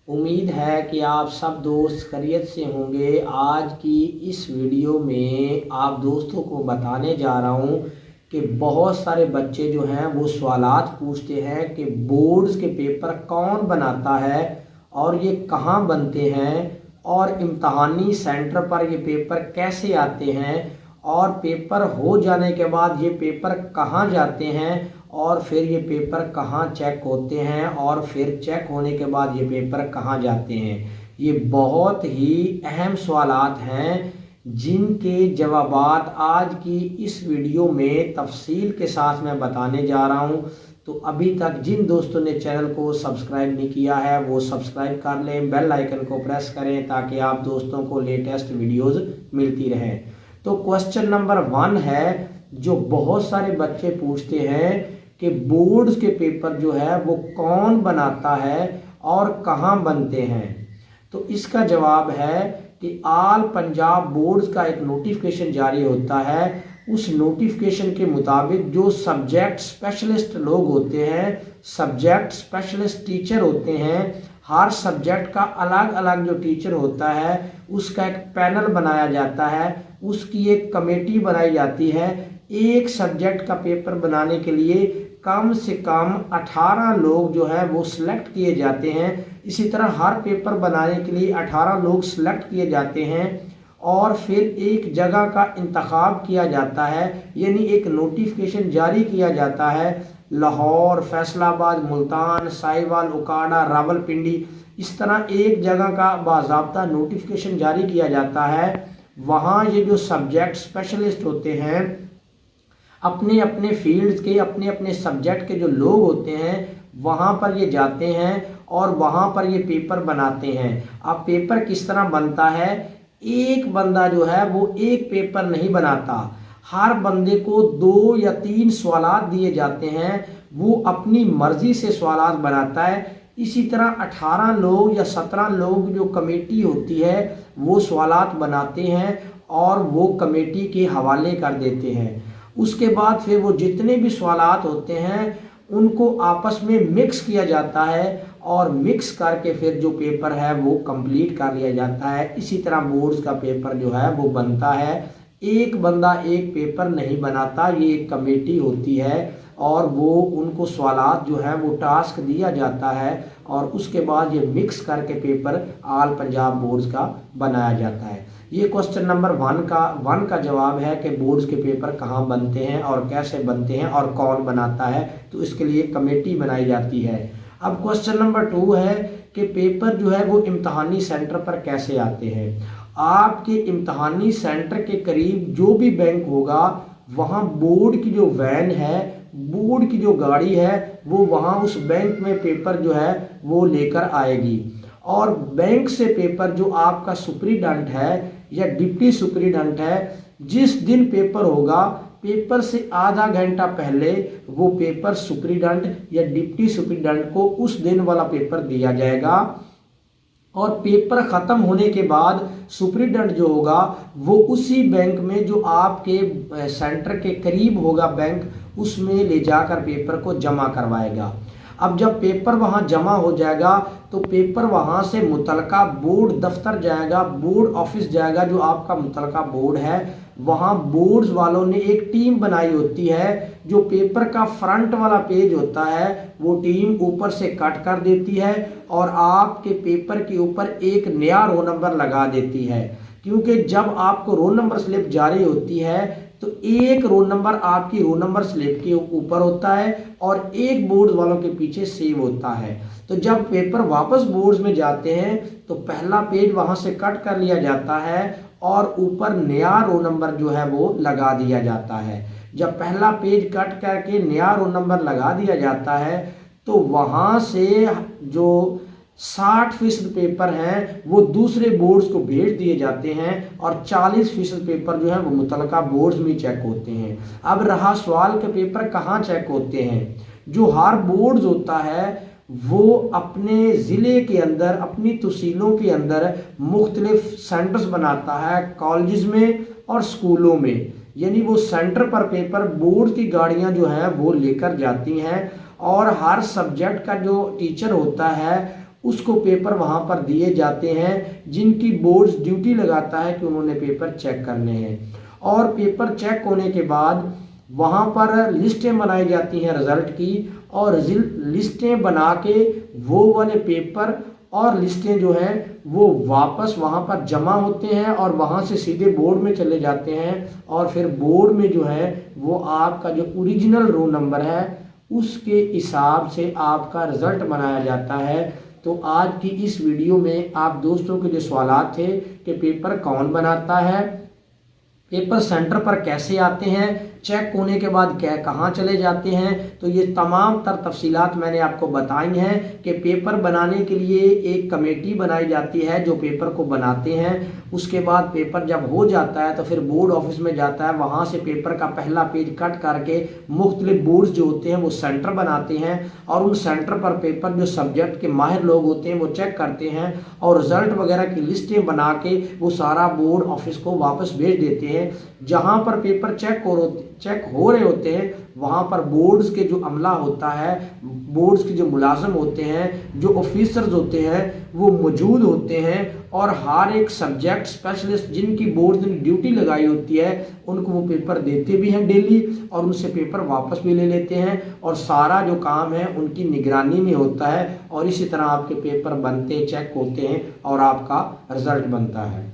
उम्मीद है कि आप सब दोस्त खैरियत से होंगे। आज की इस वीडियो में आप दोस्तों को बताने जा रहा हूँ कि बहुत सारे बच्चे जो हैं वो सवालात पूछते हैं कि बोर्ड्स के पेपर कौन बनाता है और ये कहाँ बनते हैं और इम्तहानी सेंटर पर ये पेपर कैसे आते हैं और पेपर हो जाने के बाद ये पेपर कहाँ जाते हैं और फिर ये पेपर कहाँ चेक होते हैं और फिर चेक होने के बाद ये पेपर कहाँ जाते हैं। ये बहुत ही अहम सवालात हैं जिनके जवाबात आज की इस वीडियो में तफसील के साथ मैं बताने जा रहा हूँ। तो अभी तक जिन दोस्तों ने चैनल को सब्सक्राइब नहीं किया है वो सब्सक्राइब कर लें, बेल आइकन को प्रेस करें ताकि आप दोस्तों को लेटेस्ट वीडियोज़ मिलती रहें। तो क्वेश्चन नंबर 1 है जो बहुत सारे बच्चे पूछते हैं कि बोर्ड्स के पेपर जो है वो कौन बनाता है और कहाँ बनते हैं। तो इसका जवाब है कि ऑल पंजाब बोर्ड्स का एक नोटिफिकेशन जारी होता है। उस नोटिफिकेशन के मुताबिक जो सब्जेक्ट स्पेशलिस्ट लोग होते हैं, सब्जेक्ट स्पेशलिस्ट टीचर होते हैं, हर सब्जेक्ट का अलग अलग जो टीचर होता है उसका एक पैनल बनाया जाता है, उसकी एक कमेटी बनाई जाती है। एक सब्जेक्ट का पेपर बनाने के लिए कम से कम 18 लोग जो है वो सिलेक्ट किए जाते हैं। इसी तरह हर पेपर बनाने के लिए 18 लोग सिलेक्ट किए जाते हैं और फिर एक जगह का इंतखाब किया जाता है, यानी एक नोटिफिकेशन जारी किया जाता है। लाहौर, फैसलाबाद, मुल्तान, साहिवाल, उकाड़ा, रावलपिंडी, इस तरह एक जगह का बाज़ाब्ता नोटिफिकेशन जारी किया जाता है। वहाँ ये जो सब्जेक्ट स्पेशलिस्ट होते हैं अपने अपने फील्ड के, अपने अपने सब्जेक्ट के जो लोग होते हैं वहाँ पर ये जाते हैं और वहाँ पर ये पेपर बनाते हैं। अब पेपर किस तरह बनता है, एक बंदा जो है वो एक पेपर नहीं बनाता, हर बंदे को 2 या 3 सवालात दिए जाते हैं, वो अपनी मर्जी से सवालात बनाता है। इसी तरह 18 लोग या 17 लोग जो कमेटी होती है वो सवालात बनाते हैं और वो कमेटी के हवाले कर देते हैं। उसके बाद फिर वो जितने भी सवालात होते हैं उनको आपस में मिक्स किया जाता है और मिक्स करके फिर जो पेपर है वो कंप्लीट कर लिया जाता है। इसी तरह बोर्ड्स का पेपर जो है वो बनता है। एक बंदा एक पेपर नहीं बनाता, ये एक कमेटी होती है और वो उनको सवालात जो है वो टास्क दिया जाता है और उसके बाद ये मिक्स करके पेपर ऑल पंजाब बोर्ड्स का बनाया जाता है। ये क्वेश्चन नंबर 1 का जवाब है कि बोर्ड्स के पेपर कहाँ बनते हैं और कैसे बनते हैं और कौन बनाता है। तो इसके लिए कमेटी बनाई जाती है। अब क्वेश्चन नंबर 2 है कि पेपर जो है वो इम्तहानी सेंटर पर कैसे आते हैं। आपके इम्तहानी सेंटर के करीब जो भी बैंक होगा वहाँ बोर्ड की जो वैन है, बोर्ड की जो गाड़ी है वो वहाँ उस बैंक में पेपर जो है वो लेकर आएगी और बैंक से पेपर जो आपका सुपरिटेंडेंट है या डिप्टी सुपरिटेंडेंट है, जिस दिन पेपर होगा पेपर से आधा घंटा पहले वो पेपर सुपरिटेंडेंट या डिप्टी सुपरिटेंडेंट को उस दिन वाला पेपर दिया जाएगा और पेपर ख़त्म होने के बाद सुपरिटेंडेंट जो होगा वो उसी बैंक में जो आपके सेंटर के करीब होगा बैंक, उसमें ले जाकर पेपर को जमा करवाएगा। अब जब पेपर वहाँ जमा हो जाएगा तो पेपर वहाँ से मुतलका बोर्ड दफ्तर जाएगा, बोर्ड ऑफिस जाएगा जो आपका मुतलका बोर्ड है। वहाँ बोर्ड्स वालों ने एक टीम बनाई होती है, जो पेपर का फ्रंट वाला पेज होता है वो टीम ऊपर से कट कर देती है और आपके पेपर के ऊपर एक नया रोल नंबर लगा देती है। क्योंकि जब आपको रोल नंबर स्लिप जारी होती है तो एक रोल नंबर आपकी रोल नंबर स्लिप के ऊपर होता है और एक बोर्ड वालों के पीछे सेव होता है। तो जब पेपर वापस बोर्ड्स में जाते हैं तो पहला पेज वहां से कट कर लिया जाता है और ऊपर नया रोल नंबर जो है वो लगा दिया जाता है। जब पहला पेज कट करके नया रोल नंबर लगा दिया जाता है तो वहां से जो 60% पेपर हैं वो दूसरे बोर्ड्स को भेज दिए जाते हैं और 40% पेपर जो है वो मुतलका बोर्ड्स में चेक होते हैं। अब रहा सवाल के पेपर कहाँ चेक होते हैं। जो हर बोर्ड्स होता है वो अपने ज़िले के अंदर, अपनी तहसीलों के अंदर मुख्तलिफ सेंटर्स बनाता है, कॉलेज में और स्कूलों में। यानी वो सेंटर पर पेपर बोर्ड की गाड़ियाँ जो हैं वो लेकर जाती हैं और हर सब्जेक्ट का जो टीचर होता है उसको पेपर वहाँ पर दिए जाते हैं, जिनकी बोर्ड्स ड्यूटी लगाता है कि उन्होंने पेपर चेक करने हैं। और पेपर चेक होने के बाद वहाँ पर लिस्टें बनाई जाती हैं रिज़ल्ट की, और लिस्टें बना के वो वाले पेपर और लिस्टें जो हैं वो वापस वहाँ पर जमा होते हैं और वहाँ से सीधे बोर्ड में चले जाते हैं। और फिर बोर्ड में जो है वो आपका जो ओरिजिनल रोल नंबर है उसके हिसाब से आपका रिज़ल्ट बनाया जाता है। तो आज की इस वीडियो में आप दोस्तों के जो सवालात थे कि पेपर कौन बनाता है, पेपर सेंटर पर कैसे आते हैं, चेक होने के बाद क्या कहाँ चले जाते हैं, तो ये तमाम तफसीलात मैंने आपको बताई हैं कि पेपर बनाने के लिए एक कमेटी बनाई जाती है जो पेपर को बनाते हैं। उसके बाद पेपर जब हो जाता है तो फिर बोर्ड ऑफिस में जाता है, वहाँ से पेपर का पहला पेज कट करके मुख्तलिफ बोर्ड्स जो होते हैं वो सेंटर बनाते हैं और उन सेंटर पर पेपर जो सब्जेक्ट के माहिर लोग होते हैं वो चेक करते हैं और रिजल्ट वगैरह की लिस्टें बना के वो सारा बोर्ड ऑफिस को वापस भेज देते हैं। जहाँ पर पेपर चेक हो रहे होते हैं वहाँ पर बोर्ड्स के जो अमला होता है, बोर्ड्स के जो मुलाजिम होते हैं, जो ऑफिसर्स होते हैं वो मौजूद होते हैं और हर एक सब्जेक्ट स्पेशलिस्ट जिनकी बोर्ड ने ड्यूटी लगाई होती है उनको वो पेपर देते भी हैं डेली और उनसे पेपर वापस भी ले लेते हैं और सारा जो काम है उनकी निगरानी में होता है और इसी तरह आपके पेपर बनते चेक होते हैं और आपका रिजल्ट बनता है।